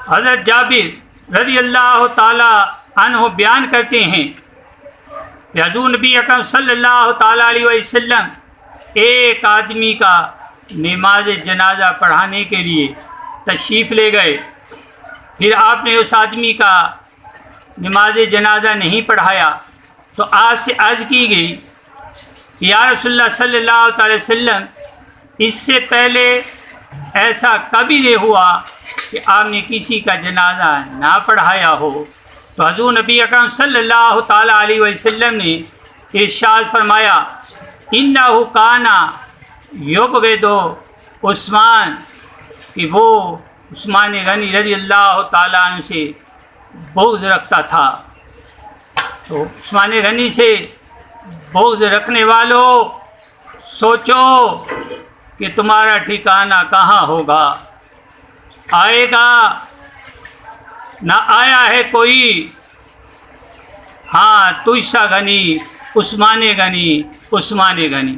حضرت جابر رضی اللہ تعالی عنہ بیان کرتے ہیں کہ حضور نبی اکرم صلی اللہ تعالیٰ علیہ وسلم ایک آدمی کا نماز جنازہ پڑھانے کے لیے تشریف لے گئے. پھر آپ نے اس آدمی کا نماز جنازہ نہیں پڑھایا تو آپ سے عرض کی گئی کہ یا رسول اللہ صلی اللہ تعالی وسلم اس سے پہلے ایسا کبھی نہیں ہوا کہ آپ نے کسی کا جنازہ نہ پڑھایا ہو. تو حضور نبی اکرم صلی اللہ تعالیٰ علیہ وسلم نے ارشاد فرمایا انہ کانا یبغض عثمان، کہ وہ عثمان غنی رضی اللہ تعالیٰ عنہ سے بغض رکھتا تھا. تو عثمان غنی سے بغض رکھنے والوں سوچو کہ تمہارا ٹھکانہ کہاں ہوگا. آئے گا نہ آیا ہے کوئی، ہاں تجھ سا غنی عثمان غنی عثمان غنی.